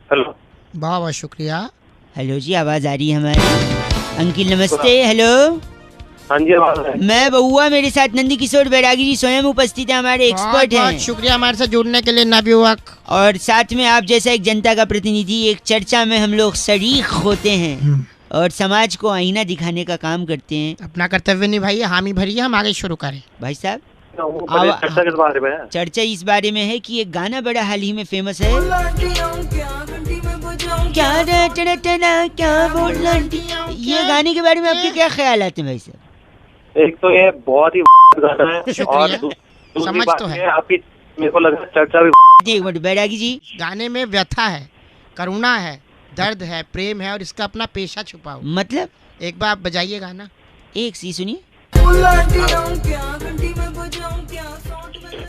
Hello. बहुत बहुत शुक्रिया। हेलो जी, आवाज आ रही है हमारी? अंकिल नमस्ते। हेलो, हाँ जी, आवाज है। मैं बउआ, मेरे साथ नंदी किशोर बैरागी जी स्वयं उपस्थित है, हमारे एक्सपर्ट बहुत हैं। शुक्रिया हमारे साथ जुड़ने के लिए नवयुवक। और साथ में आप जैसा एक जनता का प्रतिनिधि, एक चर्चा में हम लोग शरीक होते हैं और समाज को आईना दिखाने का काम करते हैं। अपना कर्तव्य निभाइए, हामी भरिए, हम आगे शुरू करें। भाई साहब, चर्चा किस बारे में है? चर्चा इस बारे में है कि एक गाना बड़ा हाल ही में फेमस है, क्या क्या बोल आंटियों। ये गाने के बारे में आपके क्या ख्याल आते हैं भाई साहब? एक तो ये बहुत ही गाना है और दूसरी समझ बात तो है। ये आपकी मेरे को लग रहा है चर्चा भी। एक मिनट बैरागी जी, गाने में व्यथा है, करुणा है, दर्द है, प्रेम है और इसका अपना पेशा छुपा हुआ। मतलब एक बार आप बजाइए गाना। एक सी सुनिए।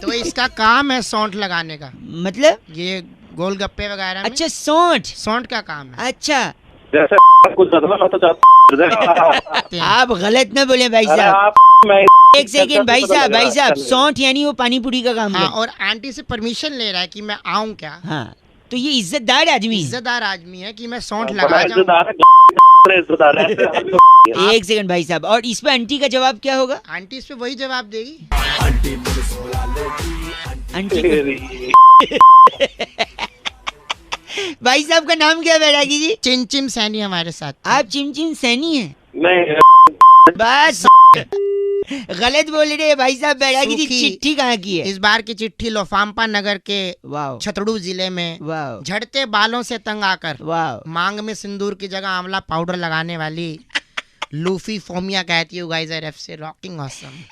तो इसका काम है सौंठ लगाने का, मतलब ये गोलगप्पे वगैरह में अच्छा, सौंठ। सौंठ का काम है। अच्छा, जैसे कुछ ज्यादा तो आप गलत ना बोले भाई अरे साहब। आप मैं एक सेकेंड भाई साहब, सौंठ यानी वो पानी पूरी का काम हाँ, कर। और आंटी से परमिशन ले रहा है कि मैं आऊं क्या। हाँ, तो ये इज्जतदार आदमी है। इज्जतदार आदमी है कि मैं सौंठ बड़ा लगा जाऊं। इज्जतदार है। एक सेकंड भाई साहब, और इस पे आंटी का जवाब क्या होगा? आंटी इस पे वही जवाब देगी। आंटी भाई साहब का नाम क्या है बैरागी जी? चिमचिम सैनी हमारे साथ। आप चिमचिम सैनी हैं? नहीं, बस गलत बोल रहे हैं भाई साहब। बैरागी जी, सूखी। चिट्ठी कहाँ की है? इस बार की चिट्ठी लोफाम्पा नगर के वाह छतड़ू जिले में वाह झड़ते बालों से तंग आकर वाह। मांग में सिंदूर की जगह आंवला पाउडर लगाने वाली लूफी फोमिया कहती है गाइस आर एफ से रॉकिंग ऑसम।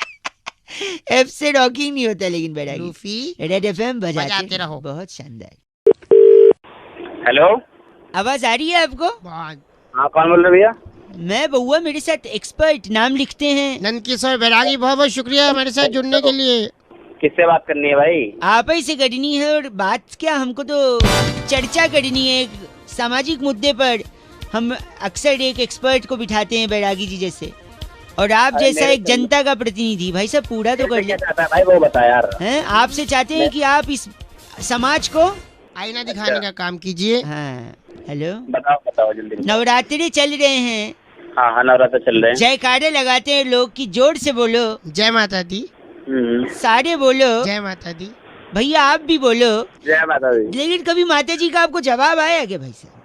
एफ से रॉकिंग नहीं होता, लेकिन बैरागी लूफी रेड एफएम बजाते रहो। बहुत शानदार। हेलो। आवाज आ रही है आपको? बहुत। हाँ, कौन बोल रहे भैया? मैं बउआ, मेरे साथ एक्सपर्ट, नाम लिखते हैं। नंद किशोर बैरागी, बहुत बहुत शुक्रिया हमारे साथ जुड़ने के लिए। किससे बात करनी है भाई? आप ही से करनी है। और बात क्या, हमको तो चर्चा करनी है एक सामाजिक मुद्दे पर। हम अक्सर एक एक्सपर्ट को बिठाते हैं बैरागी जी जैसे, और आप अरे जैसा मेरे एक जनता का प्रतिनिधि। भाई साहब पूरा तो कर क्या ले चाहता है भाई, वो बता यार। हैं। आपसे चाहते हैं कि आप इस समाज को आईना दिखाने का काम कीजिए। हाँ। हेलो, बताओ बताओ जल्दी। नवरात्रि चल रहे हैं, हाँ हाँ, नवरात्र चल रहे हैं। जयकारे लगाते हैं लोग की, जोर से बोलो, जय माता दी। सारे बोलो। जय माता दी। भैया आप भी बोलो। जय माता दी। लेकिन कभी माता जी का आपको जवाब आया क्या भाई साहब?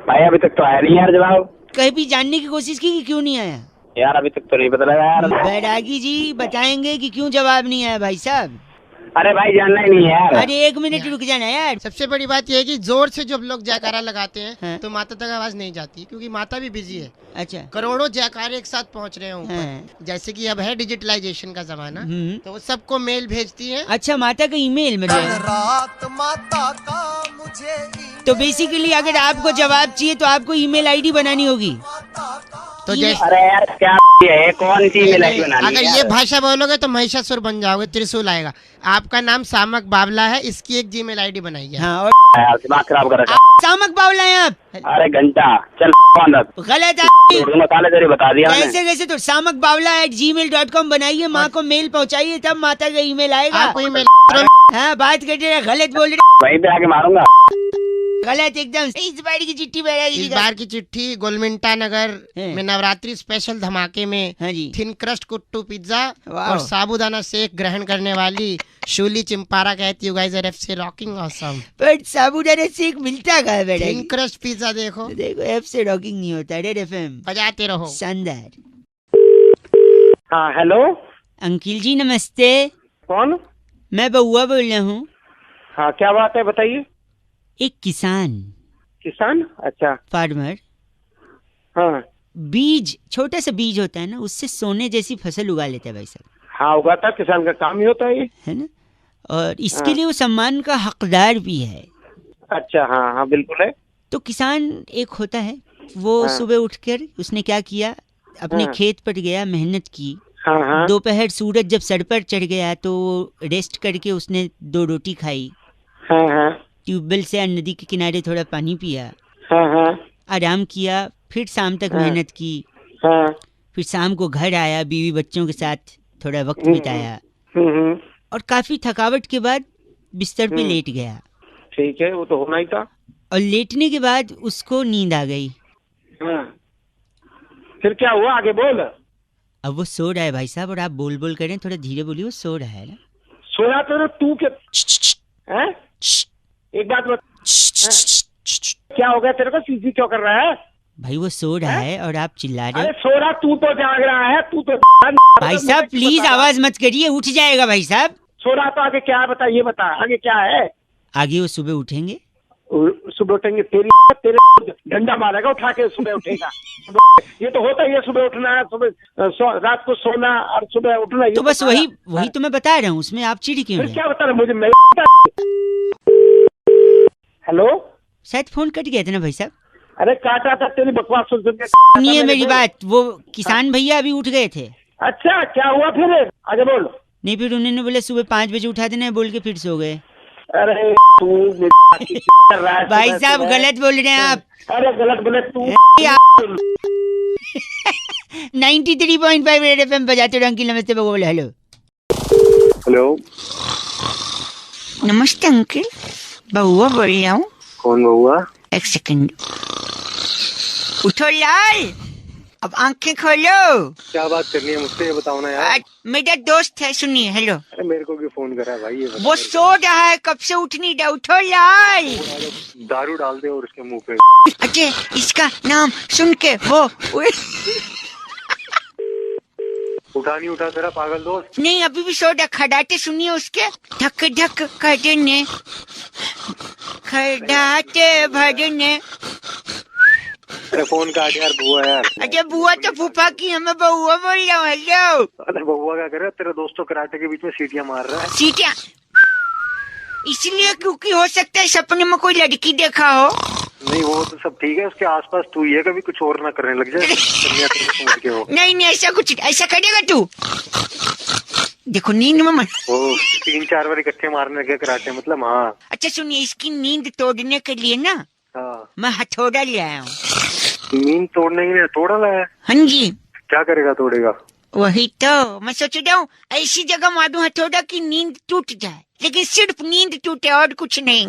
भाई अभी तक तो आया नहीं यार जवाब। कहीं भी जानने की कोशिश की कि क्यों नहीं आया? यार अभी तक तो नहीं पता लगा यार। बैरागी जी बताएंगे कि क्यों जवाब नहीं आया भाई साहब? अरे भाई जानना ही नहीं है यार। अरे एक मिनट रुक जाना यार। सबसे बड़ी बात यह है कि जोर से जब लोग जयकारा लगाते हैं हाँ। तो माता तक आवाज नहीं जाती, क्योंकि माता भी बिजी है। अच्छा। करोड़ों जयकारे एक साथ पहुंच रहे हैं ऊपर। हाँ। जैसे कि अब है डिजिटलाइजेशन का जमाना, हम्म। तो वो सबको मेल भेजती है। अच्छा, माता का ईमेल में रात माता का मुझे तो बेसिकली अगर आपको जवाब चाहिए तो आपको ईमेल आईडी बनानी होगी। तो जैसे अरे यार क्या है, कौन सी ईमेल आईडी बनानी अगर है ये यार? भाषा बोलोगे तो महिषासुर बन जाओगे, त्रिशूल आएगा। आपका नाम सामक बावला है, इसकी एक जीमेल आईडी बनाइए। हाँ, और यार दिमाग खराब कर रखा। सामक बावला है आप? अरे घंटा चल गलत मसाले तेरे बता दिया मैंने। कैसे कैसे? तो सामक बावला @gmail.com बनाइए, माँ को मेल पहुँचाइए, तब माता का ईमेल आएगा। आपको ईमेल हाँ, बात कर रहे हैं, गलत बोल रहे वहीं पे आके मारूंगा। गलत एकदम। इस बार की चिट्ठी बैरागी इस जी का। बार की चिट्ठी गोलमिंटा नगर हैं। में नवरात्रि स्पेशल धमाके में हाँ जी। थिन क्रस्ट कुट्टू पिज्जा वाह। और साबूदाना शेक ग्रहण करने वाली शूली चिंपारा कहती है गाइस आर एफ से रॉकिंग ऑसम। पर साबूदाना शेक मिलता कहाँ है थिन बैरागी? क्रस्ट पिज्जा देखो, देखो, एफ से रॉकिंग नहीं होता। रेड एफएम बजाते रहो। शानदार। हाँ हेलो, अंकिल जी नमस्ते, कौन? मैं बउआ बोल रहा हूँ। हाँ क्या बात है बताइए। एक किसान, किसान? अच्छा। फार्मर, हाँ बीज, छोटा सा बीज होता है ना, उससे सोने जैसी फसल उगा लेता है भाई साहब, हाँ, उगाता किसान का काम ही होता है ये। है ना? और इसके हाँ। लिए वो सम्मान का हकदार भी है। अच्छा हाँ हाँ बिल्कुल है। तो किसान एक होता है, वो हाँ। सुबह उठकर उसने क्या किया, अपने हाँ। खेत पर गया, मेहनत की। हाँ हाँ दोपहर सूरज जब सर पर चढ़ गया तो रेस्ट करके उसने 2 रोटी खाई, हाँ हाँ ट्यूबवेल से या नदी के किनारे थोड़ा पानी पिया, हाँ हाँ आराम किया, फिर शाम तक हाँ। मेहनत की, हाँ। फिर शाम को घर आया, बीवी बच्चों के साथ थोड़ा वक्त बिताया, और काफी थकावट के बाद बिस्तर पे लेट गया। ठीक है, वो तो होना ही था। और लेटने के बाद उसको नींद आ गई। हाँ। फिर क्या हुआ, आगे बोल। अब वो सो रहा है भाई साहब, और आप बोल बोल करें, थोड़ा धीरे बोलिए, वो सो रहा है ना। सोया तो तू के हैं? एक बात बता, क्या हो गया तेरे को, सीसी क्यों कर रहा है? भाई वो सो रहा है और आप चिल्ला रहे अरे हो। सो रहा, तू तो जाग रहा है, तू तो भाई साहब प्लीज आवाज मत करिए, उठ जाएगा भाई साहब। सो रहा तो आगे क्या है बता, ये बता आगे क्या है। आगे वो सुबह उठेंगे। सुबह उठेंगे, तेरे डंडा मारेगा उठा के, सुबह उठेगा। ये तो होता ही है, सुबह उठना, सुबह रात को सोना और सुबह उठना। तो बस वही तो मैं बता रहा हूँ, उसमें आप चिढ़ क्यों फिर रहे? क्या बता रहे मुझे? हेलो, शायद फोन कट गया था ना भाई साहब। अरे काटा था, तेरी बकवास सुन के। सुनिए मेरी बात, वो किसान भैया अभी उठ गए थे। अच्छा, क्या हुआ फिर, आगे बोल। नहीं, फिर उन्होंने बोले सुबह 5 बजे उठा देना है, बोल के फिर सो गए। अरे तू भाई साहब गलत बोल रहे हैं आप। अरे गलत बोले तू। 93.5 रेड एफएम बजाते रहो। अंकिल नमस्ते, बबुआ बोले हेलो। हेलो, नमस्ते अंकिल, बबुआ बोल रहा हूँ। कौन बबुआ? एक सेकंड, उठो लाल, अब आंखें खोलो। क्या बात करनी है मुझसे, ये बताओ ना यार। मेरा दोस्त है, सुनिए। हेलो। अरे मेरे को क्यों फोन करा भाई, ये वो सो रहा है, कब से उठ नहीं रहा। उठो लाल। दारू डाल दे और उसके मुंह पे। अजय, इसका नाम सुन के वो उठा नहीं उठा तेरा पागल दोस्त? नहीं, अभी भी सो रहा। खड़ाटे सुनिए उसके, धक धक करने, खड़ाटे भरने। अरे फोन काट यार बुआ यार। अजय बुआ तो फूफा की, हमें बउआ बोल रहा हूँ। हेलो। अरे बबुआ क्या कर रहा है, तेरा दोस्त तो कराटे के बीच में सीटियां मार रहा है। सीटियाँ इसलिए क्योंकि हो सकता है सपने में कोई लड़की देखा हो। नहीं वो तो सब ठीक है, उसके आसपास तू ही है, कभी कुछ और ना करने लग जाए। कन्या तेरे को समझ के हो। नहीं नहीं, ऐसा करेगा तू। देखो नींद में मन। वो 3-4 बार इकट्ठे मारने लगे कराटे, मतलब। हाँ अच्छा सुनिए, इसकी नींद तोड़ने के लिए ना हाँ, मैं हथौड़ा ले आया हूँ। नींद तोड़ने के लिए तोड़ा लाया? हाँ जी। क्या करेगा तोड़ेगा? वही तो मैं सोच रहा हूँ, ऐसी जगह मारूं हथौड़ा की नींद टूट जाए, लेकिन सिर्फ नींद टूटे और कुछ नहीं।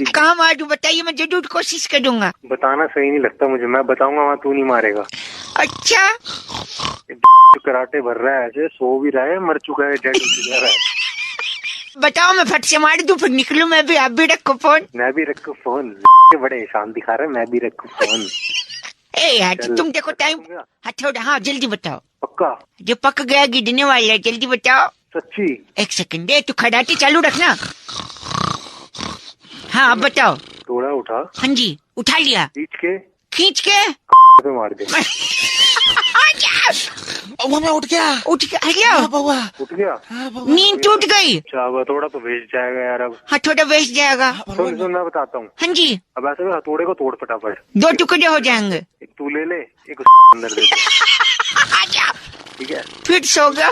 कहाँ मारूं बताइए, मैं जरूर कोशिश करूंगा। बताना सही नहीं लगता मुझे, मैं बताऊंगा वहाँ तू नहीं मारेगा। अच्छा कराटे भर रहा है, ऐसे सो भी रहा है, मर चुका है, डेड हो रहा है। बताओ, मैं फट से मार दूं, फिर निकलूं मैं भी। आप भी रखो फोन। मैं भी रखूं फोन? बड़े एहसान दिखा रहा है, मैं भी रखूं फोन? ए यार तुम देखो टाइम। हथौड़ा, हाँ जल्दी बताओ। पक्का? जो पक गया गिरने वाला है, जल्दी बताओ। सच्ची? एक सेकंड दे, तू खड़ाटे चालू रखना। हाँ अब बताओ। थोड़ा उठा। हाँ जी, उठा लिया। खींच के पे मार दे। मैं उठ गया। उठ गया। उठ गया? नींद टूट गई। अच्छा थोड़ा तो भेज जाएगा यार अब। हथौड़ा वेस्ट जाएगा। सुन मैं बताता हूँ। हाँ जी। अब ऐसे हथौड़े को तोड़ फटाफट। 2 टुकड़े हो जाएंगे। एक तू ले ले, एक उस अंदर दे दे। ठीक है, फिर सो गया।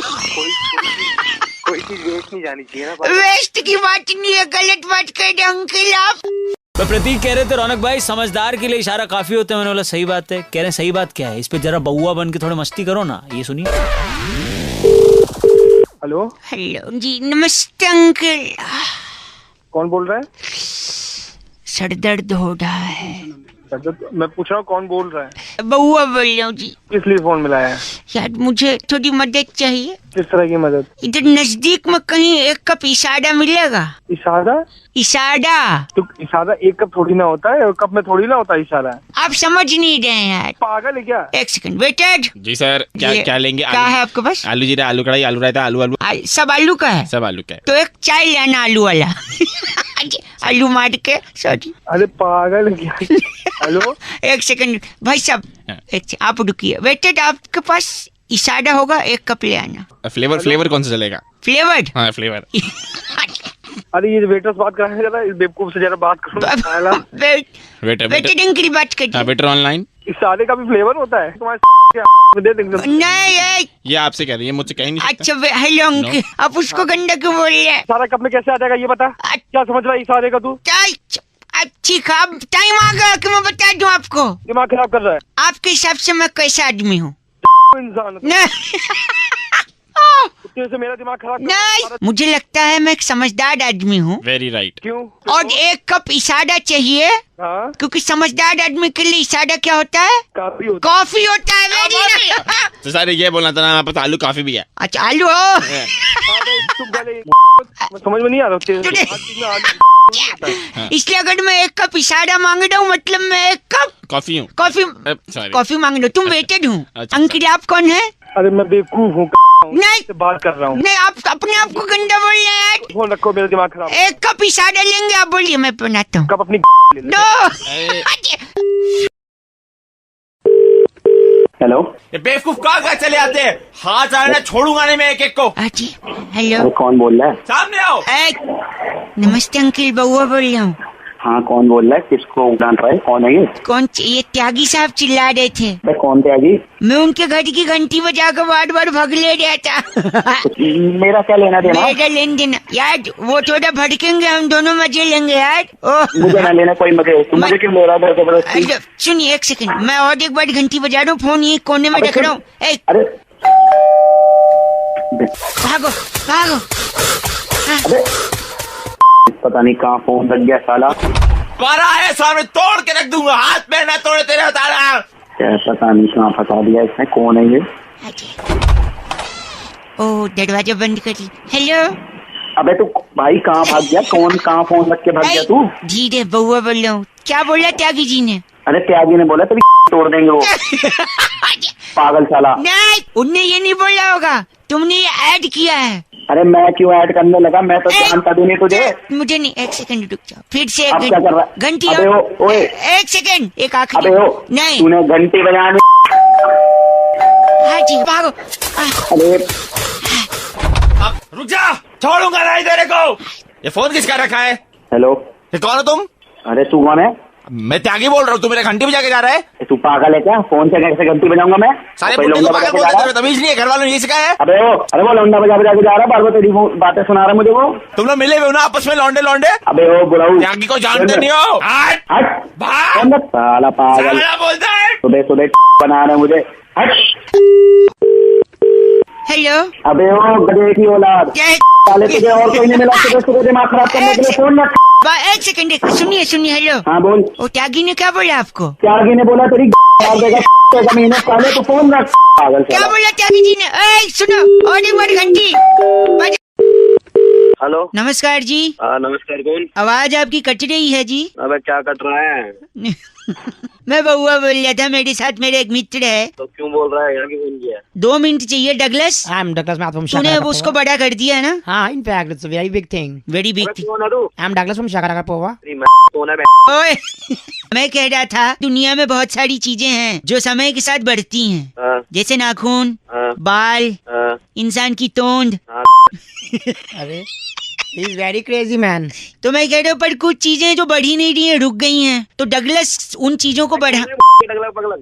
कोई चीज वेस्ट नहीं जानी चाहिए ना। वेस्ट की बात नहीं है, गलत बात कर रहे अंकल आप। तो प्रतीक कह रहे थे रौनक भाई समझदार के लिए इशारा काफी होता है। मैंने बोला सही बात है। कह रहे हैं सही बात क्या है, इस पे जरा बउआ बन के थोड़ी मस्ती करो ना। ये सुनिए। हेलो हेलो जी, नमस्ते अंकल। कौन बोल रहा है? सर दर्द हो रहा है। मैं पूछ रहा हूँ कौन बोल रहा है? बउआ बोल रहा हूँ जी। किस लिए फोन मिलाया है? यार मुझे थोड़ी मदद चाहिए। किस तरह की मदद? इधर नजदीक में कहीं 1 कप इसाड़ा मिलेगा? इशारा? इसाड़ा। तो इशारा 1 कप थोड़ी ना होता है, और कप में थोड़ी ना होता है इशारा। आप समझ नहीं रहे हैं यार। पागल है क्या? 1 सेकंड वेटर। जी सर, क्या लेंगे? क्या है आपके पास? आलू जीरा, आलू कढ़ाई, आलू रायता, आलू सब आलू का है? सब आलू का है। तो एक चाय लेना आलू वाला। आलू मार के, सॉरी। अरे पागल है क्या? हेलो 1 सेकंड भाई साहब, आप रुकिए। वेटर आपके पास इसाड़ा होगा, 1 कप ले आना। फ्लेवर कौन सा चलेगा? फ्लेवर्ड? हाँ फ्लेवर। अरे ये वेटर से बात कराने जरा, इस बेवकूफ से जरा बात करो। वेटर अंकल बात करते। Waiter online. इशारे का भी फ्लेवर होता है तुम्हारे? दे देंगे। नहीं ये आपसे कह रही है, मुझसे कह ही नहीं। अच्छा हेलो अंकल, आप उसको गंदा क्यों बोल रहे हैं? इशारा कप में कैसे आ जाएगा ये बता। क्या समझ रहा है इशारे का तू? ठीक है, अब टाइम आ गया कि मैं बता दूं आपको। दिमाग खराब कर रहा है। आपके हिसाब से मैं कैसा आदमी हूँ? इंसान। कुत्ते से मेरा दिमाग खराब नहीं, मुझे लगता है मैं एक समझदार आदमी हूँ। Very right. क्यों? और 1 कप इशारा चाहिए, हाँ, क्योंकि समझदार आदमी के लिए इशारा क्या होता है? काफी होता कॉफी होता है। वेरी तो सर ये बोलना था ना, हमारे पास आलू काफी भी है। अच्छा, आलू हो। है। तुम पहले समझ में नहीं आ रहा इसलिए अगर मैं 1 कप इशारा मांग रहा हूँ मतलब मैं 1 कप कॉफी हूँ। Coffee sorry। कॉफी मांग रहा हूँ। तुम वेटेड हूँ। अच्छा, अंकित आप कौन है? अरे मैं बेवकूफ हूँ, नहीं से बात कर रहा हूँ। नहीं, आप अपने आप को गंदा बोल रहे हैं। फोन रखो, मेरा दिमाग खराब। 1 कप इशारा लेंगे, आप बोलिए, मैं बनाता हूँ। कब अपनी ले ले। नो। हेलो, ये बेवकूफ कहाँ चले आते हैं? हाथ आना छोड़ूंगा नहीं मैं एक को। जी हेलो, कौन बोल रहा है? सामने आओ। नमस्ते अंकिल, बउआ बोल रहा हूँ। हाँ, कौन बोल रहा है? किसको डांट रहा है? कौन है ये? कौन? ये त्यागी साहब चिल्ला रहे थे। कौन त्यागी? मैं उनके घर की घंटी बजा कर बार भग ले रहा था। मेरा क्या लेना देना? मेरा लेन देना यार, वो थोड़ा भड़केंगे, हम दोनों मजे लेंगे यार। ओह मुझे ना लेना कोई मजे। तुम मुझे क्यों ले रहा है जबरदस्ती? अच्छा, सुनिए 1 सेकंड, मैं और एक बार घंटी बजा रहा हूँ, फोन ये कोने में रख रहा हूँ। अरे भागो भागो। अबे पता नहीं कहाँ फोन लग गया साला। पारा है सामने, तोड़ के रख दूंगा। हाथ में ना तोड़े तेरे तारा। क्या पता नहीं कहाँ फंसा दिया इसने। कौन है ये? ओ दरवाजा बंद कर ली। हेलो। अबे तू भाई कहाँ भाग गया? कौन कहाँ फोन रख के भाग गया तू? धीरे, बउआ बोल रहा हूँ। क्या बोला त्यागी जी ने? अरे त्यागी ने बोला तेरी तोड़ देंगे वो। पागल साला। नहीं, उनने ये नहीं बोला होगा, तुमने ये ऐड किया है। अरे मैं क्यों ऐड करने लगा? मैं तो जानता भी नहीं तुझे। मुझे नहीं, 1 सेकंड रुक जाओ, फिर से अब क्या कर रहा है? घंटी। अबे ओए 1 सेकंड, एक आखिरी। अबे ओ नहीं, तूने घंटी बजाने। हाँ जी, भागो। अरे अब रुक जा, छोड़ूंगा नहीं तेरे को। ये फोन किसका रखा है? हेलो, ये कौन हो तुम? अरे तू कौन है? मैं त्यागी बोल रहा हूँ। तू मेरे घंटी बजा के जा रहा है? तू पागल है क्या? फोन से कैसे घंटी बजाऊंगा मैं? सारे कोई बुड्ढे लौंडा को बजा पागल के जा बोलते रहा हैं, तमीज नहीं है? घर वालों ने ये सिखाया है? अरे वो लौंडा बजा के जा रहा है। बार बार तेरी बातें सुना रहा है मुझे वो। तुम लोग मिले हुए हो ना आपस में, लौंडे लौंडे। अबे ओ बुढ़ाऊ, त्यागी को जानते नहीं हो? हट हट भाग। कौन है? साला पागल, साला बोलता है। सुबह सुबह बना रहे मुझे। हट। हेलो। अबे ओ गधे की औलाद, साले तुझे और कोई नहीं मिला सुबह सुबह दिमाग खराब करने के लिए? फोन रख। 1 सेकंड, सुनिए सुनिए। हेलो। हाँ बोल। ओ त्यागी ने क्या बोला आपको? त्यागी ने बोला तेरी मार देगा जमीन पहले तो फोन रख। पागल क्या साला। बोला त्यागी जी ने? सुनो, और एक बार घंटी। हेलो, नमस्कार जी। नमस्कार। कौन? आवाज आपकी कट रही है जी। अबे क्या कट रहा है? मैं बउआ बोल रहा था, मेरे साथ मेरा एक मित्र है। तो क्यों बोल रहा है? यहाँ की फोन किया? 2 मिनट चाहिए डगलस। I'm Douglas from तूने Shakaraka उसको Pova. बड़ा कर दिया है ना? हाँ, in fact, it's a very big thing. Very big थी। कौन है तू? I'm Douglas from Shakaraka Pova. कौन है? ओए मैं कह रहा था, दुनिया में बहुत सारी चीजें हैं जो समय के साथ बढ़ती हैं, जैसे नाखून, बाल, इंसान की तोंद। अरे, he's very crazy man. तो मैं कह रहा हूँ, पर कुछ चीजें जो बढ़ी नहीं रही हैं, रुक गई हैं, तो डगलस उन चीजों को बढ़ा।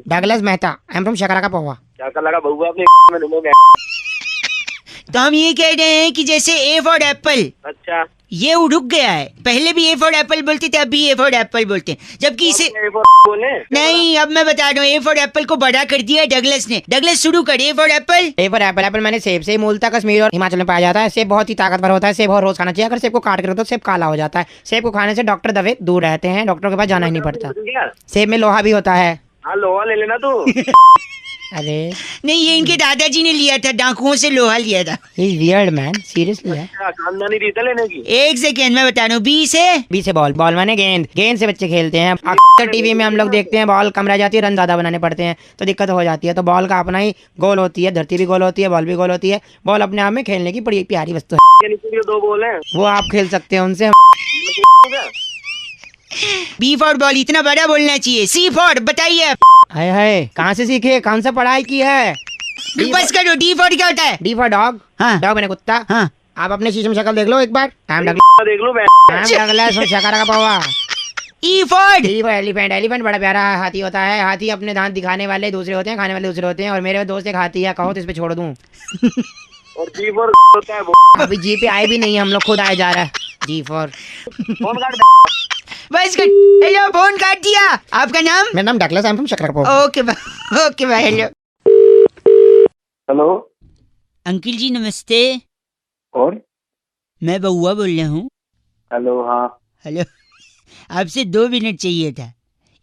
Douglas Mehta. I'm from Shakaraka Pova. क्या कर लगा बउआ अपने? तो हम ये कह रहे हैं कि जैसे ए फॉर एप्पल, अच्छा, ये रुक गया है। पहले भी ए फॉर एप्पल बोलते थे, अब भी ए फॉर एप्पल बोलते हैं, जबकि इसे बोले नहीं। अब मैं बता रहा हूँ, ए फॉर एप्पल को बड़ा कर दिया है डगलस ने। डगलस शुरू कर, A for Apple. A for apple. Apple मैंने सेब से मूलतः कश्मीर और हिमाचल में पाया जाता है। सेब बहुत ही ताकतवर होता है। सेब और रोज खाना चाहिए। अगर सेब को काट कर तो सेब काला हो जाता है। सेब को खाने से डॉक्टर दवे दूर रहते हैं। डॉक्टर के पास जाना ही नहीं पड़ता। सेब में लोहा भी होता है। हाँ, लोहा ले लेना तू। अरे, नहीं, ये इनके दादाजी ने लिया था, डाकुओं से लोहा लिया था। he's weird man. Seriously है। खानदानी रीत है लेने की। एक सेकेंड मैं बता रहा हूँ, बी से बी से बॉल। बॉल माने गेंद। गेंद से बच्चे खेलते हैं। अक्सर टीवी में हम लोग देखते हैं, बॉल कम रह जाती है, रन ज्यादा बनाने पड़ते हैं, तो दिक्कत हो जाती है। तो बॉल का अपना ही गोल होती है। धरती भी गोल होती है, बॉल भी गोल होती है। बॉल अपने आप में खेलने की बड़ी प्यारी वस्तु है। दो बोल हैं, वो आप खेल सकते हैं उनसे। बी फॉर बॉल इतना बड़ा बोलना चाहिए। सी फॉर बताइए। हाय हाय, कहाँ से सीखे? कौन सा पढ़ाई की है? बस करो। डी फॉर क्या होता है? D for dog. हाँ। डॉग मैंने कुत्ता। हाँ। आप अपने शीशे में शक्ल देख लो एक बार। देख लो मैं। Shakaraka Pova. E for D for elephant. Elephant बड़ा प्यारा हाथी होता है। हाथी अपने दांत दिखाने वाले दूसरे होते हैं, खाने वाले दूसरे होते हैं। और मेरे दोस्त एक हाथी है, कहो तो इस पे छोड़ दूं। और जी फॉर होता है वो। अभी जी पे आए भी नहीं, हम लोग खुद आए जा रहा है। जी फॉर। फोन काट। बस कर। हेलो, फोन काट दिया। आपका नाम? मेरा नाम डगलस है, I'm from Shakaraka Pova. Okay okay भाई। हेलो। हेलो, अंकिल जी नमस्ते। कौन? मैं बउआ बोल रहा हूँ। हेलो, हाँ। हेलो। आपसे 2 मिनट चाहिए था।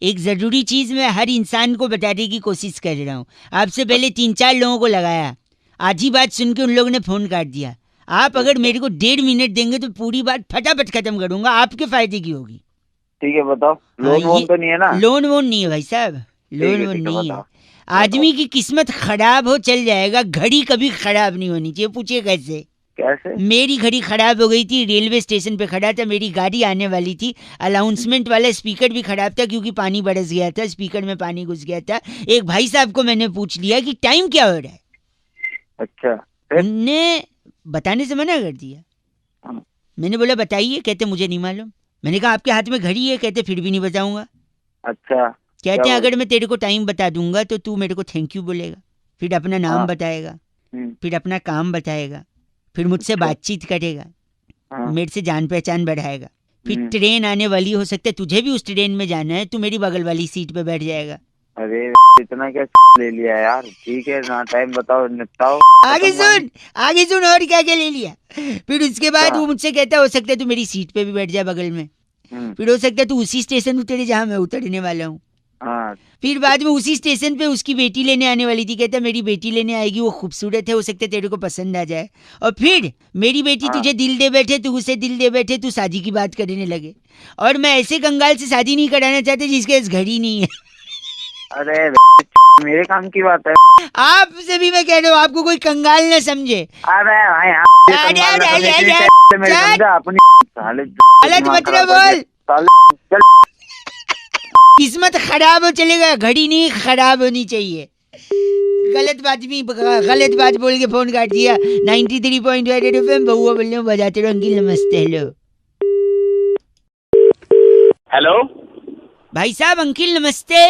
एक जरूरी चीज मैं हर इंसान को बताने की कोशिश कर रहा हूँ। आपसे पहले 3-4 लोगों को लगाया, आधी बात सुन के उन लोगों ने फोन काट दिया। आप अगर मेरे को 1.5 मिनट देंगे तो पूरी बात फटाफट खत्म करूंगा, आपके फायदे की होगी। ठीक है, बताओ। हाँ, लोन वोन ये तो नहीं है ना? लोन वोन नहीं है भाई साहब, लोन वोन ठीक है, नहीं है। बताओ। आदमी की किस्मत खराब हो चल जाएगा, घड़ी कभी खराब नहीं होनी चाहिए। पूछिए कैसे? कैसे? मेरी घड़ी खराब हो गई थी, रेलवे स्टेशन पे खड़ा था, मेरी गाड़ी आने वाली थी, अनाउंसमेंट वाला स्पीकर भी खराब था क्योंकि पानी बरस गया था, स्पीकर में पानी घुस गया था। एक भाई साहब को मैंने पूछ लिया कि टाइम क्या हो रहा है, अच्छा, फिर? उनने बताने से मना कर दिया। हाँ। मैंने बोला बताइए, कहते मुझे नहीं मालूम। मैंने कहा आपके हाथ में घड़ी है, कहते फिर भी नहीं बताऊंगा। अच्छा, कहते क्या हैं अगर बोल- मैं तेरे को टाइम बता दूंगा तो तू मेरे को थैंक यू बोलेगा, फिर अपना नाम हाँ। बताएगा, हम्म, फिर अपना काम बताएगा, फिर मुझसे अच्छा। बातचीत करेगा, हाँ। मेरे से जान पहचान बढ़ाएगा, फिर हम्म, ट्रेन आने वाली, हो सकता है तुझे भी उस ट्रेन में जाना है, तू मेरी बगल वाली सीट पे बैठ जाएगा। अरे इतना क्या ले लिया यार? ठीक है ना, टाइम बताओ, निपटाओ। आगे खत्म बात। सुन, आगे सुन, और क्या क्या ले लिया। फिर उसके बाद क्या? वो मुझसे कहता है हो सकता है तू मेरी सीट पे भी बैठ जाए बगल में, हम्म, फिर हो सकता है तू उसी स्टेशन उतरे जहाँ मैं उतरने वाला हूँ। हाँ। फिर बाद में उसी स्टेशन पे उसकी बेटी लेने आने वाली थी, कहता मेरी बेटी लेने आएगी, वो खूबसूरत है, हो सकता है तेरे को पसंद आ जाए। और फिर मेरी बेटी हाँ। तुझे दिल दे बैठे, तू उसे दिल दे बैठे, तू शादी की बात करने लगे। और मैं ऐसे कंगाल से शादी नहीं कराना चाहते जिसके पास घड़ी नहीं है। अरे मेरे काम की बात है। आपसे भी मैं कह रहा हूँ, आपको कोई कंगाल न समझे। अरे भाई, हाँ, ये अरे, कंगाल अरे, ना समझे, अरे, इतनी अरे, टाइम से मेरे चल। बंदा अपनी साले गलत दिमाग मत खराब ना कर दिया। बोल। साले चल। किस्मत खराब हो चलेगा, घड़ी नहीं खराब होनी चाहिए। गलत बात बोल के फोन काट दिया। 93.8 FM बउआ बोल रहे हो, बजाते रहो। अंकिल नमस्ते। हेलो हेलो, भाई साहब, अंकिल नमस्ते।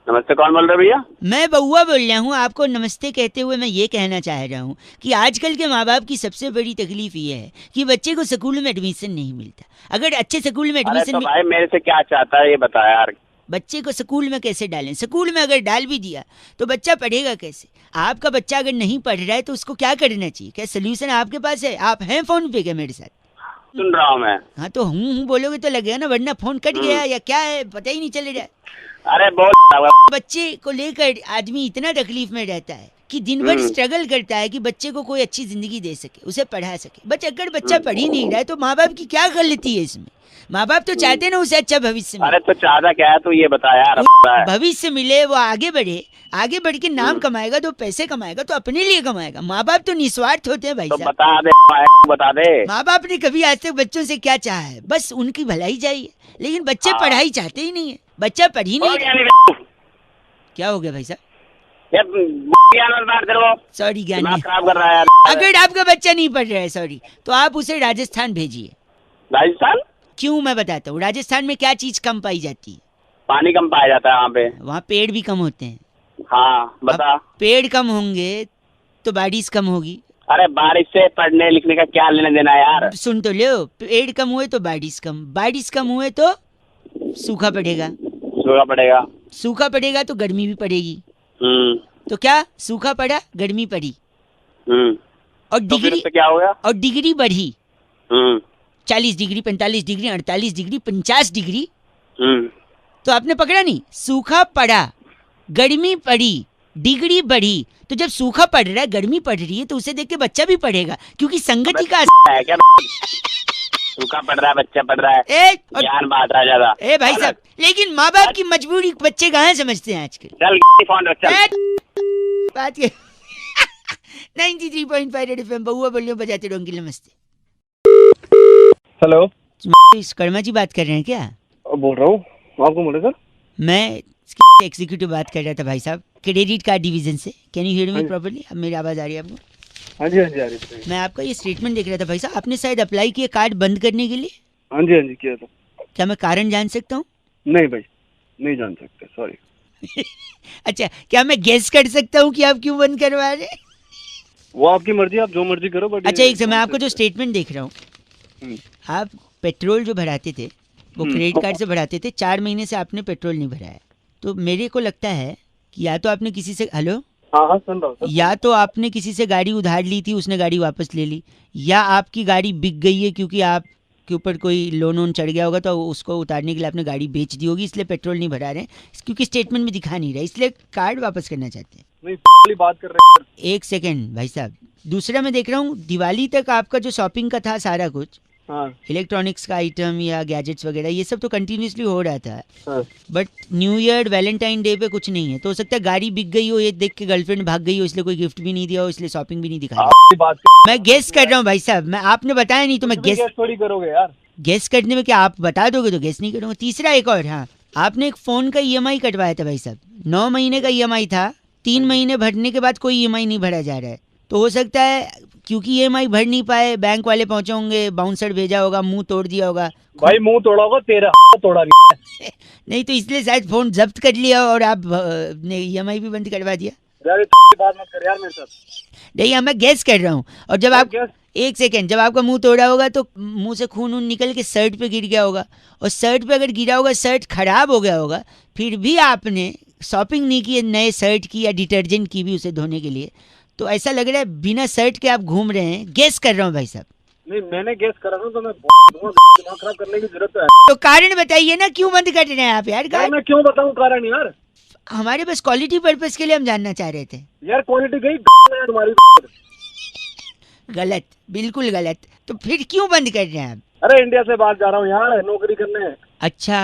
नमस्ते, कौन बोल रहे भैया? मैं बउआ बोल रहा हूँ। आपको नमस्ते कहते हुए मैं ये कहना चाह रहा हूँ कि आजकल के माँ बाप की सबसे बड़ी तकलीफ ये है कि बच्चे को स्कूल में एडमिशन नहीं मिलता। अगर अच्छे स्कूल में अरे एडमिशन तो भाई मेरे से क्या चाहता है ये बता यार। बच्चे को स्कूल में कैसे डालें? स्कूल में अगर डाल भी दिया तो बच्चा पढ़ेगा कैसे? आपका बच्चा अगर नहीं पढ़ रहा है तो उसको क्या करना चाहिए? क्या सोल्यूशन आपके पास है? आप हैं फोन पे क्या मेरे साथ? सुन रहा हूँ मैं। हाँ तो हूँ बोलोगे तो लगेगा ना, वरना फोन कट गया या क्या है पता ही नहीं चल रहा है। अरे बोल। बच्चे को लेकर आदमी इतना तकलीफ में रहता है कि दिन भर स्ट्रगल करता है कि बच्चे को कोई अच्छी जिंदगी दे सके, उसे पढ़ा सके। बट अगर बच्चा पढ़ ही नहीं रहा है तो माँ बाप की क्या गलती है इसमें? माँ बाप तो चाहते हैं ना उसे अच्छा भविष्य मिले। अरे तो चाहता क्या है तू ये बता यार। भविष्य मिले, वो आगे बढ़े, आगे बढ़ के नाम कमाएगा, तो पैसे कमाएगा तो अपने लिए कमाएगा। माँ बाप तो निस्वार्थ होते हैं भाई तो साहब। बता दे, बता दे। माँ बाप ने कभी आज तक बच्चों से क्या चाहा है? बस उनकी भलाई चाहिए। लेकिन बच्चे पढ़ाई चाहते ही नहीं है, बच्चा पढ़ ही नहीं रहा। क्या हो गया भाई साहब? सॉरी ज्ञान, खराब कर रहा है यार। अगर आपका बच्चा नहीं पढ़ रहा है, सॉरी, तो आप उसे राजस्थान भेजिए। राजस्थान? क्यों, मैं बताता हूँ। राजस्थान में क्या चीज कम पाई जाती है? पानी कम पाया जाता है वहाँ पे। वहाँ पेड़ भी कम होते हैं। हाँ बता। अब पेड़ कम होंगे तो बारिश कम होगी। अरे बारिश से पढ़ने लिखने का क्या लेना देना यार। सुन तो लो, पेड़ कम हुए तो बारिश कम, बारिश कम हुए तो सूखा पड़ेगा, सूखा पड़ेगा, सूखा पड़ेगा तो गर्मी भी पड़ेगी। तो क्या, सूखा पड़ा, गर्मी पड़ी, और तो फिर डिग्री उससे क्या हो गया? और डिग्री बढ़ी। 40 डिग्री, 45 डिग्री, 48 डिग्री, 50 डिग्री। तो आपने पकड़ा नहीं? सूखा पड़ा, गर्मी पड़ी, डिग्री बढ़ी। तो जब सूखा पड़ रहा है, गर्मी पड़ रही है, तो उसे देख के बच्चा भी पढ़ेगा, क्योंकि संगति का है क्या? सूखा पड़ रहा है, बच्चा पढ़ रहा है, ज्ञान बांट रहा ज्यादा। ए भाई साहब, लेकिन माँ बाप की मजबूरी बच्चे कहाँ समझते हैं आजकल। चल फोन रख, चल। बात के 93.5 FM बउआ बोल रहे हो, बजाते रहो। अंकिल नमस्ते। हेलो, इस कर्मा जी बात कर रहे हैं क्या? बोल रहा हूँ, आपको बोले सर। मैं एग्जीक्यूटिव बात कर रहा था भाई साहब, क्रेडिट कार्ड डिवीजन से। Can you hear me properly? अब मेरी आवाज आ रही है आपको? हाँ जी, हाँ जी, आ रही है। मैं आपका ये स्टेटमेंट देख रहा था भाई साहब, आपने शायद अप्लाई किया कार्ड बंद करने के लिए। हाँ जी, हाँ जी, किया था। क्या मैं कारण जान सकता हूँ? नहीं भाई, नहीं जान सकते, सॉरी। अच्छा, क्या मैं गेस कर सकता हूँ कि आप क्यों बंद करवा रहे हैं? वो आपकी मर्जी, आप जो मर्जी करो। बट अच्छा, एक समय आपको जो स्टेटमेंट देख रहा हूँ, आप पेट्रोल जो भराते थे वो क्रेडिट कार्ड से भराते थे, 4 महीने से आपने पेट्रोल नहीं भराया। तो मेरे को लगता है कि या तो आपने किसी से, हेलो हाँ हाँ सुन रहा हूँ सर। या तो आपने किसी से गाड़ी उधार ली थी, उसने गाड़ी वापस ले ली, या आपकी गाड़ी बिक गई है क्योंकि आपके ऊपर कोई लोन वोन चढ़ गया होगा तो उसको उतारने के लिए आपने गाड़ी बेच दी होगी, इसलिए पेट्रोल नहीं भरा रहे हैं, क्योंकि स्टेटमेंट में दिखा नहीं रहा, इसलिए कार्ड वापस करना चाहते हैं। नहीं वाली बात कर रहे हैं सर। एक सेकेंड भाई साहब, दूसरा मैं देख रहा हूँ दिवाली तक आपका जो शॉपिंग का था सारा कुछ, हाँ इलेक्ट्रॉनिक्स का आइटम या गैजेट्स वगैरह, ये सब तो कंटिन्यूसली हो रहा था, हाँ। But new year Valentine day पे कुछ नहीं है। तो हो सकता है गाड़ी बिक गई हो, ये देख के गर्लफ्रेंड भाग गई हो, इसलिए कोई गिफ्ट भी नहीं दिया हो, इसलिए शॉपिंग भी नहीं दिखाई। आपकी बात मैं गेस कर रहा हूँ भाई साहब, मैं आपने बताया नहीं तो मैं गेस थोड़ी करोगे यार। गेस करने में क्या आप बता दोगे तो गेस नहीं करूँगा। तीसरा एक और, हाँ, आपने एक फ़ोन का EMI कटवाया था भाई साहब, 9 महीने का EMI था, 3 महीने भरने के बाद कोई EMI नहीं भरा जा रहा है, तो हो सकता है क्योंकि EMI भर नहीं पाए, बैंक वाले पहुंचे होंगे, बाउंसर भेजा होगा, मुंह तोड़ दिया होगा। भाई मुंह तोड़ा होगा तेरा, तोड़ा नहीं तो इसलिए शायद फ़ोन जब्त कर लिया और आप ने EMI भी बंद करवा दिया। बात मत कर यार मेरे साथ। नहीं, मैं गेस कर रहा हूँ। और जब आप एक सेकेंड, जब आपका मुंह तोड़ा होगा तो मुंह से खून वून निकल के शर्ट पे गिर गया होगा, और शर्ट पे अगर गिरा होगा, शर्ट खराब हो गया होगा, फिर भी आपने शॉपिंग नहीं की है नए शर्ट की या डिटर्जेंट की भी उसे धोने के लिए, तो ऐसा लग रहा है बिना शर्ट के आप घूम रहे हैं। गेस कर रहा हूँ भाई साहब। नहीं मैंने गेस करा था तो मैं दिमाग खराब करने की जरूरत है तो कारण बताइए ना, क्यों बंद कर रहे हैं आप यार? मैं क्यों बताऊं कारण यार? हमारे बस क्वालिटी पर्पस के लिए हम जानना चाह रहे थे यार। क्वालिटी गई तुम्हारी। गलत, बिल्कुल गलत। तो फिर क्यों बंद कर रहे हैं आप? अरे इंडिया से बाहर जा रहा हूँ यार नौकरी करने। अच्छा,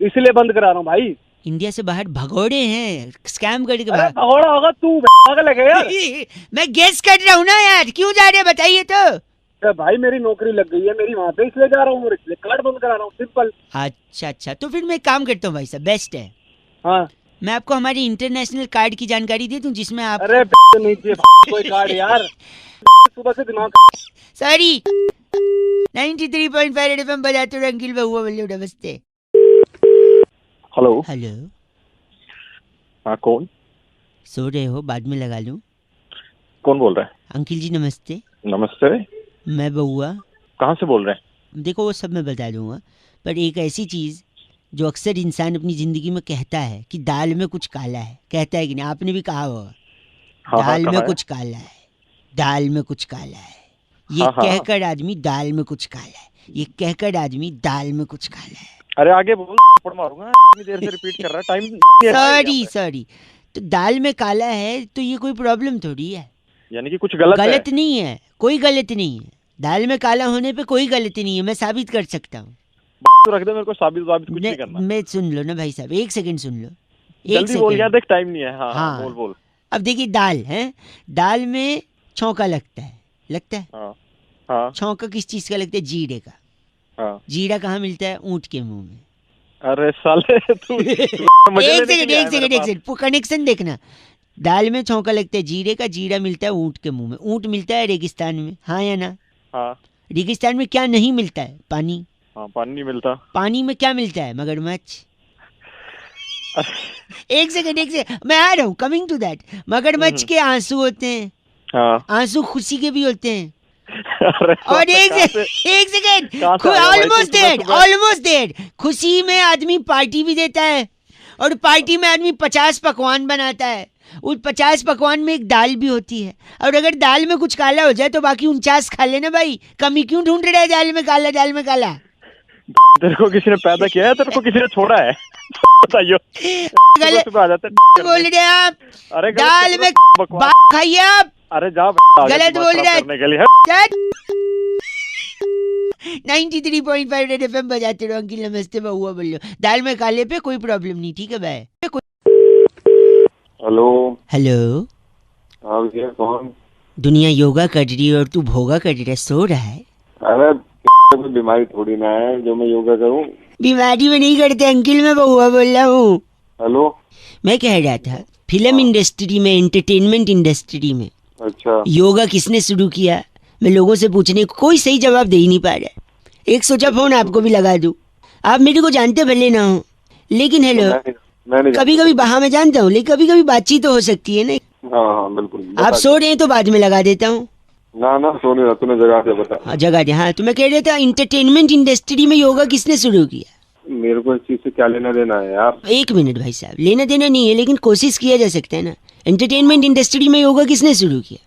इसलिए बंद करा रहा हूँ भाई। इंडिया से बाहर भगोड़े हैं, स्कैम करके अरे बाहर। भगोड़ा होगा तू, पागल है क्या यार? मैं गेस कर रहा हूँ ना यार, क्यों जा रहे हैं बताइए तो। अरे भाई मेरी नौकरी लग गई है मेरी वहाँ पे, इसलिए जा रहा हूँ, इसलिए कार्ड बंद करा रहा हूँ, सिंपल। अच्छा, तो फिर मैं एक काम करता हूँ भाई साहब, बेस्ट है, हाँ मैं आपको हमारी इंटरनेशनल कार्ड की जानकारी दे दूं, जिसमें आप। अरे नहीं चाहिए कोई कार्ड यार, सुबह से दिमाग। सॉरी, 93.5 FM बजाते हो अंकिल बहुआ बोलिए। नमस्ते। हेलो हेलो, हाँ कौन? सो रहे हो? बाद में लगा लूं? कौन बोल रहा है? अंकिल जी नमस्ते। नमस्ते। मैं बहुआ। कहाँ से बोल रहे हैं? देखो वो सब मैं बता दूंगा, पर एक ऐसी चीज़ जो अक्सर इंसान अपनी ज़िंदगी में कहता है कि दाल में कुछ काला है, कहता है कि नहीं? आपने भी कहा होगा दाल में कुछ काला है, दाल में कुछ काला है, ये कहकर आदमी दाल में कुछ काला है, ये कहकर आदमी दाल में कुछ काला है। अरे आगे बोल, थप्पड़ मारूंगा, इतनी देर से रिपीट कर रहा है, टाइम। सॉरी, तो दाल में काला है तो ये कोई प्रॉब्लम थोड़ी है, यानी कि कुछ गलत नहीं है, कोई गलत नहीं है। दाल में काला होने पे कोई गलती नहीं है, मैं साबित कर सकता हूँ। तो रख दे, मेरे को साबित कुछ नहीं करना। मैं सुन लो ना भाई साहब, एक सेकंड सुन लो, जल्दी बोल यार, देख टाइम नहीं है। हाँ बोल। अब देखिए दाल है, दाल में छौंका लगता है। हाँ। छौंका किस चीज का लगता है? जीरे का। हाँ। जीरा कहाँ मिलता है? ऊंट के मुंह में। अरे साले तू एक सेकंड कनेक्शन देखना। दाल में छौंका लगता है जीरे का, जीरा मिलता है ऊंट के मुंह में। ऊंट मिलता है रेगिस्तान में, हाँ या ना? हाँ। रेगिस्तान में क्या नहीं मिलता है? पानी। हाँ, पानी नहीं मिलता। पानी में क्या मिलता है? मगरमच्छ। एक सेकंड मैं आ रहा हूँ, कमिंग टू दैट। मगरमच्छ के आंसू होते हैं। हाँ। आंसू खुशी के भी होते हैं। अरे और एक सेकंड, ऑलमोस्ट डेड। खुशी में आदमी पार्टी भी देता है, और पार्टी में आदमी 50 पकवान बनाता है। उस 50 पकवान में एक दाल भी होती है, और अगर दाल में कुछ काला हो जाए तो बाकी 49 खा लेना भाई। कमी क्यों ढूंढ रहा है दाल में काला? तेरे को किसी ने पैदा किया है, तेरे को किसी ने छोड़ा है? बताइयो। गलत बोल रहे हैं आप। अरे दाल में खाइए आप। अरे जा, गलत बोल रहे हैं। 93.5 FM बजाते रहो अंकिल। नमस्ते बहुआ बोलियो। दाल में काले पे कोई प्रॉब्लम नहीं, ठीक है भाई? हेलो। हाँ भैया, कौन? दुनिया योगा कर रही है और तू भोगा कर रहा है, सो रहा है। अरे कोई बीमारी थोड़ी ना है जो मैं योगा करूं। बीमारी में नहीं करते अंकिल, मैं बहुआ बोल रहा हूँ। हेलो। मैं कह रहा था फिल्म इंडस्ट्री में, एंटरटेनमेंट इंडस्ट्री में अच्छा योगा किसने शुरू किया? मैं लोगों से पूछने को कोई सही जवाब दे ही नहीं पा रहा। एक सोचा फोन आपको भी लगा दूं। आप मेरे को जानते भले ना हो, लेकिन हेलो, कभी कभी बहा मैं जानता हूँ, लेकिन कभी कभी बातचीत तो हो सकती है ना। हाँ बिल्कुल। आप सो रहे हैं तो बाद में लगा देता हूँ। ना सोने रहा, तूने जगह दे बता। जगह दे। हाँ, तो मैं कह रहा था इंटरटेनमेंट इंडस्ट्री में योगा किसने शुरू किया? मेरे को इस चीज से क्या लेना देना है यार? एक मिनट भाई साहब, लेना देना नहीं है लेकिन कोशिश किया जा सकता है ना। एंटरटेनमेंट इंडस्ट्री में योगा किसने शुरू किया?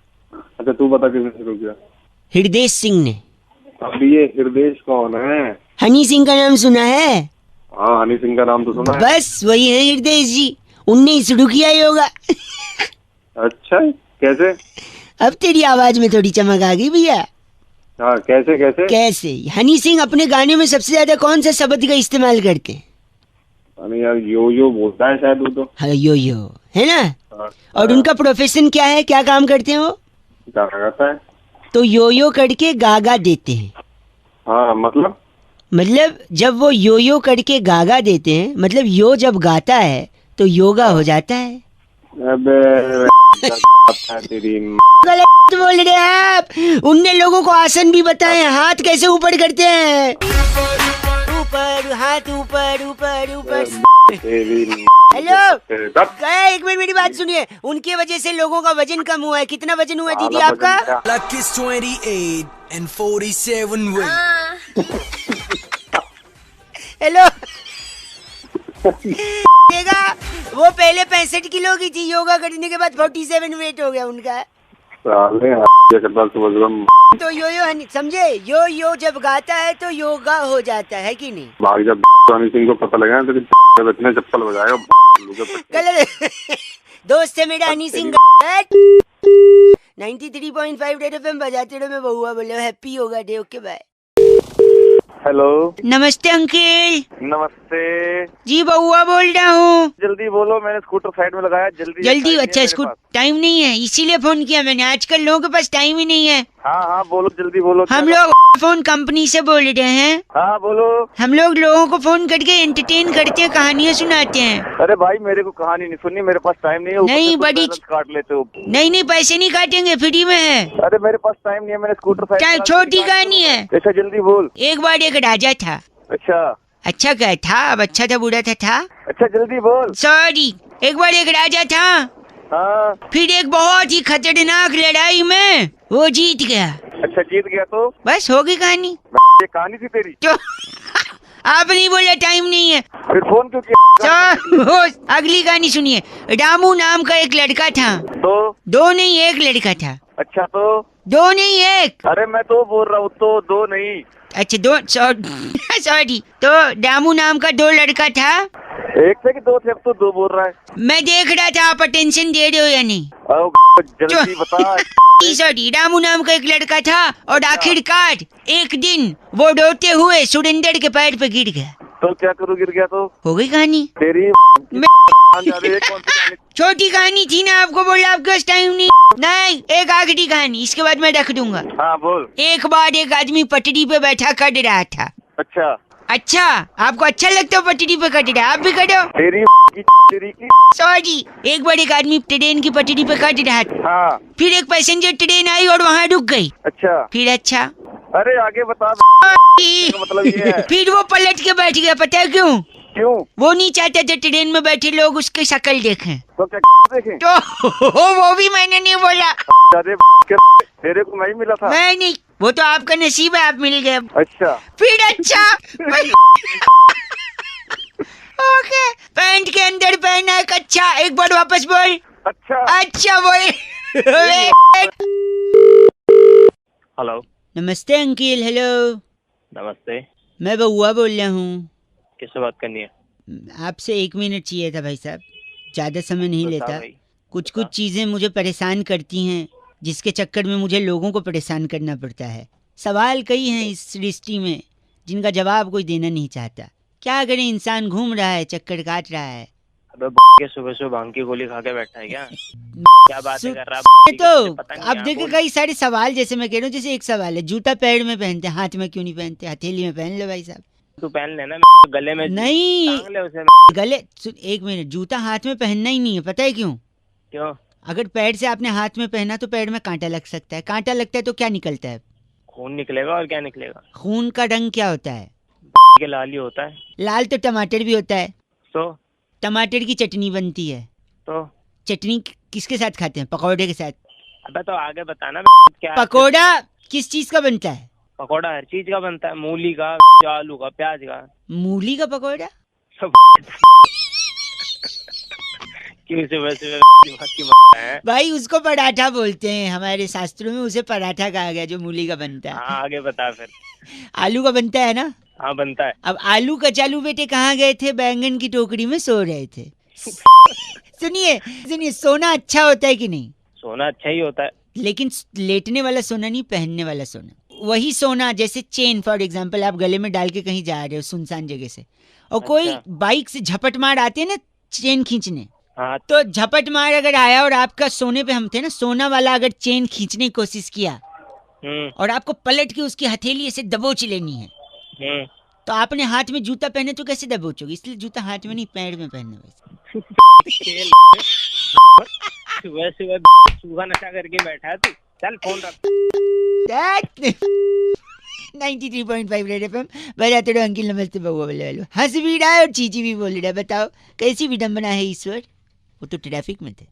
अच्छा तू बता किसने शुरू किया? हृदय सिंह ने। अब ये हृदय कौन है? हनी सिंह का नाम सुना है? हाँ हनी सिंह का नाम तो सुना है। बस वही है हृदय जी, उनने ही शुरू किया योगा। अच्छा कैसे? अब तेरी आवाज में थोड़ी चमक आ गई भैया। हाँ कैसे कैसे? कैसे? हनी सिंह अपने गाने में सबसे ज्यादा कौन सा शब्द का इस्तेमाल करते हैं? अरे यार यो बोलता है शायद वो तो। हाँ यो है ना। हाँ, और उनका प्रोफेशन क्या है, क्या काम करते हैं वो? क्या करता है? तो यो करके गागा देते हैं। हाँ मतलब जब वो यो करके गागा देते हैं, मतलब यो जब गाता है तो योगा हो जाता है। अबे तेरी गलत बोल रहे हैं आप। उनने लोगों को आसन भी बताए, हाथ कैसे ऊपर करते हैं, ऊपर हाथ ऊपर ऊपर ऊपर। तेरी हेलो एक मिनट मेरी बात सुनिए। उनकी वजह से लोगों का वजन कम हुआ है। कितना वजन हुआ दीदी आपका? हेलो देखा, वो पहले 65 किलो की थी, योगा करने के बाद 47 वेट हो गया उनका। तो यो समझे, यो जब गाता है तो योगा हो जाता है कि नहीं? भाग जब हनी सिंह को पता लगा तो इतने चप्पल बजाएगा। गलत दोस्त है मेरा हनी सिंह। 93.5 रेड एफएम बजाते रहो। मैं बहुआ बोल रहा हूँ। Happy yoga day. Okay bye. Hello नमस्ते अंकिल। नमस्ते जी बहुआ बोल रहा हूँ। जल्दी बोलो, मैंने स्कूटर साइड में लगाया। जल्दी अच्छा स्कूटर टाइम नहीं है इसीलिए फोन किया मैंने। आजकल लोगों के पास टाइम ही नहीं है। हाँ बोलो जल्दी बोलो। हम लोग फोन कंपनी से बोल रहे हैं। हाँ बोलो। हम लोग लोगों को फोन करके एंटरटेन करते हैं, कहानियाँ सुनाते हैं। अरे भाई मेरे को कहानी नहीं सुननी, मेरे पास टाइम नहीं है। नहीं बड़ी काट लेते हो। नहीं पैसे नहीं काटेंगे, फ्री में है। अरे मेरे पास टाइम नहीं है, मैंने स्कूटर क्या छोटी कहानी है? अच्छा जल्दी बोल। एक बार एक राजा था। अच्छा क्या था? अब अच्छा था बुरा था? अच्छा जल्दी बोल। सॉरी। एक बार एक राजा था। हाँ। फिर एक बहुत ही खतरनाक लड़ाई में वो जीत गया। अच्छा जीत गया तो बस हो गई कहानी। ये कहानी थी तेरी? तो आप नहीं बोले टाइम नहीं है। फिर फोन क्यों किया? अगली कहानी सुनिए। रामू नाम का एक लड़का था। दो नहीं एक लड़का था। अच्छा तो दो नहीं एक। अरे मैं तो बोल रहा हूँ तो दो नहीं। अच्छा दो सॉरी। तो रामू नाम का दो लड़का था। एक थे कि दो थे? अब तो दो बोल रहा है। मैं देख रहा था आप अटेंशन दे रहे हो या नहीं। जल्दी बता। सॉरी। रामू नाम का एक लड़का था और आखिरकार एक दिन वो रोते हुए सुरेंद्र के पैर पे गिर गया। तो क्या करूँ, गिर गया तो? हो गई कहानी तेरी। छोटी कहानी थी ना, आपको बोला आपके पास टाइम नहीं। एक आखिरी कहानी, इसके बाद मैं रख दूंगा। हाँ बोल। एक बार एक आदमी पटरी पे बैठा कट रहा था। अच्छा आपको अच्छा लगता है पटरी पे कट रहा? आप भी कटो। तेरी सॉरी। एक बार एक आदमी ट्रेन की पटरी पे कट रहा था। हाँ। फिर एक पैसेंजर ट्रेन आई और वहाँ रुक गई। अच्छा। फिर अच्छा। अरे आगे बता। मतलब ये है। फिर वो पलट के बैठ गया। पता है क्यों? वो नहीं चाहते थे ट्रेन में बैठे लोग उसकी शक्ल देखें। तो क्या देखें? तो वो भी मैंने नहीं बोला। तेरे को नहीं मिला था? मैं नहीं, वो तो आपका नसीब है, आप मिल गए। अच्छा। फिर अच्छा। ओके। पैंट के अंदर पहना है कच्चा। एक बार वापस बोल। अच्छा बोल। हेलो नमस्ते अंकिल। हेलो नमस्ते। मैं बउआ बोल रहा हूँ। किससे बात करनी है? आपसे 1 मिनट चाहिए था भाई साहब, ज़्यादा समय नहीं लेता। कुछ चीज़ें मुझे परेशान करती हैं जिसके चक्कर में मुझे लोगों को परेशान करना पड़ता है। सवाल कई हैं इस सृष्टि में जिनका जवाब कोई देना नहीं चाहता। क्या करें, इंसान घूम रहा है, चक्कर काट रहा है। अबे सुबह सुबह भांग की गोली खा के बैठा है क्या? क्या बात कर रहा है? तो अब देखो कई सारे सवाल, जैसे मैं कह रहा हूँ, जैसे एक सवाल है, जूता पैर में पहनते हैं, हाथ में क्यों नहीं पहनते? हथेली में पहन लो भाई साहब। तू पहन लेना, गले में नहीं उसे। गले 1 मिनट, जूता हाथ में पहनना ही नहीं है। पता है क्यों? क्यों? अगर पैर से आपने हाथ में पहना तो पैर में कांटा लग सकता है। कांटा लगता है तो क्या निकलता है? खून निकलेगा। और क्या निकलेगा? खून का रंग क्या होता है? लाल ही होता है। लाल तो टमाटर भी होता है। तो टमाटर की चटनी बनती है। तो चटनी किसके साथ खाते हैं? पकौड़े के साथ। अबे तो आगे बताना क्या। पकौड़ा किस चीज का बनता है? पकौड़ा हर चीज का बनता है, मूली का, आलू का, प्याज का। मूली का पकौड़ा? क्यों सुबह सुबह है? भाई उसको पराठा बोलते हैं, हमारे शास्त्रों में उसे पराठा कहा गया जो मूली का बनता है। हाँ आगे बता फिर। आलू का बनता है ना? हाँ बनता है। अब आलू कचालू बेटे कहाँ गए थे? बैंगन की टोकरी में सो रहे थे। सुनिए सुनिए, सोना अच्छा होता है कि नहीं? सोना अच्छा ही होता है, लेकिन लेटने वाला सोना नहीं, पहनने वाला सोना। वही सोना जैसे चेन फॉर एग्जांपल आप गले में डाल के कहीं जा रहे हो सुनसान जगह से, और कोई बाइक से झपट मार आते हैं ना चेन खींचने, हाँ तो झपट मार अगर आया और आपका सोने पे हम थे ना, सोना वाला अगर चेन खींचने की कोशिश किया और आपको पलट के उसकी हथेली ऐसे दबोच लेनी है, तो आपने हाथ में जूता पहने तो कैसे दबोचोगे? इसलिए जूता हाथ में नहीं पैर में पहनना। वैसे सुबह सुबह सुबह नशा करके बैठा है तू, चल फोन रख। 93.5 रेड एफएम बजाते रहो। अंकिल नमस्ते, बउआ बोले हेलो, हंस भी रहा है और चीची भी बोल रहा है। बताओ कैसी विडम्बना है ईश्वर, वो तो ट्रैफिक में थे।